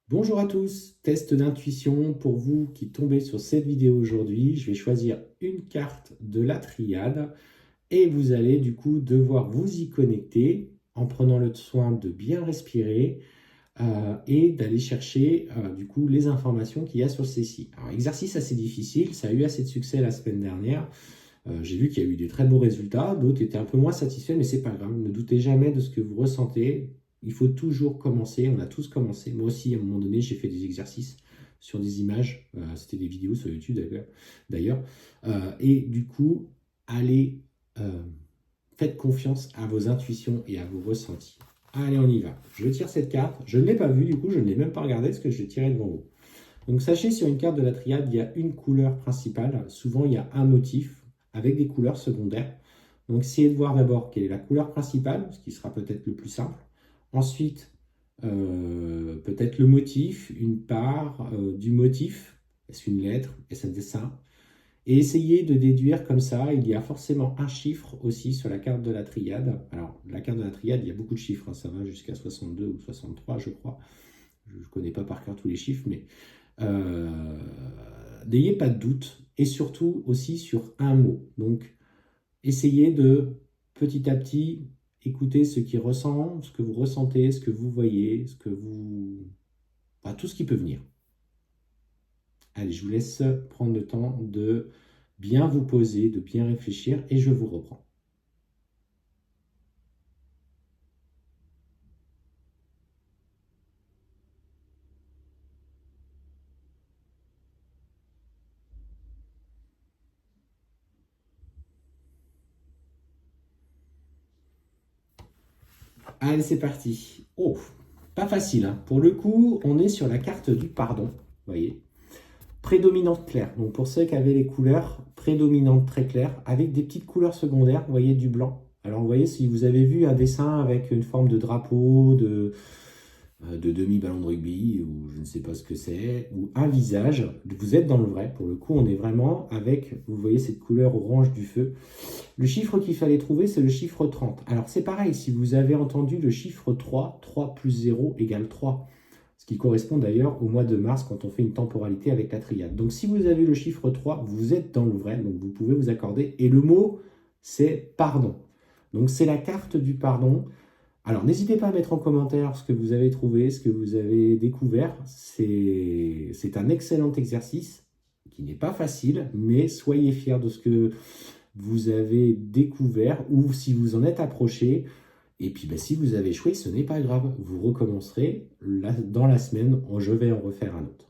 Bonjour à tous, test d'intuition pour vous qui tombez sur cette vidéo aujourd'hui. Je vais choisir une carte de la triade et vous allez du coup devoir vous y connecter en prenant le soin de bien respirer et d'aller chercher du coup les informations qu'il y a sur ceci. Alors exercice assez difficile, ça a eu assez de succès la semaine dernière. J'ai vu qu'il y a eu des très beaux résultats, d'autres étaient un peu moins satisfaits, mais c'est pas grave, ne doutez jamais de ce que vous ressentez. Il faut toujours commencer, on a tous commencé. Moi aussi, à un moment donné, j'ai fait des exercices sur des images, c'était des vidéos sur YouTube d'ailleurs. Et du coup, allez, faites confiance à vos intuitions et à vos ressentis. Allez, on y va. Je tire cette carte, je ne l'ai pas vue, du coup, je ne l'ai même pas regardée parce que je l'ai tirée devant vous. Donc sachez, sur une carte de la triade, il y a une couleur principale. Souvent, il y a un motif avec des couleurs secondaires. Donc essayez de voir d'abord quelle est la couleur principale, ce qui sera peut-être le plus simple. Ensuite, peut-être le motif, une part du motif. Est-ce une lettre? Est-ce un dessin? Et essayez de déduire comme ça. Il y a forcément un chiffre aussi sur la carte de la triade. Alors, la carte de la triade, il y a beaucoup de chiffres, hein, ça va jusqu'à 62 ou 63, je crois. Je ne connais pas par cœur tous les chiffres, mais n'ayez pas de doute. Et surtout aussi sur un mot. Donc, essayez de, petit à petit, écouter ce qui ressent, ce que vous ressentez, ce que vous voyez, ce que vous... Enfin, tout ce qui peut venir. Allez, je vous laisse prendre le temps de bien vous poser, de bien réfléchir, et je vous reprends. Allez, c'est parti. Oh, pas facile, hein. Pour le coup, on est sur la carte du pardon, vous voyez. Prédominante claire. Donc pour ceux qui avaient les couleurs prédominantes très claires, avec des petites couleurs secondaires, vous voyez du blanc. Alors vous voyez, si vous avez vu un dessin avec une forme de drapeau, de demi-ballon de rugby, ou je ne sais pas ce que c'est, ou un visage, vous êtes dans le vrai. Pour le coup, on est vraiment avec, vous voyez cette couleur orange du feu. Le chiffre qu'il fallait trouver, c'est le chiffre 30. Alors c'est pareil, si vous avez entendu le chiffre 3, 3 plus 0 égale 3. Ce qui correspond d'ailleurs au mois de mars quand on fait une temporalité avec la triade. Donc si vous avez le chiffre 3, vous êtes dans le vrai, donc vous pouvez vous accorder. Et le mot, c'est pardon. Donc c'est la carte du pardon. Alors n'hésitez pas à mettre en commentaire ce que vous avez trouvé, ce que vous avez découvert. C'est un excellent exercice qui n'est pas facile, mais soyez fiers de ce que vous avez découvert ou si vous en êtes approché. Et puis si vous avez échoué, ce n'est pas grave. Vous recommencerez dans la semaine, je vais en refaire un autre.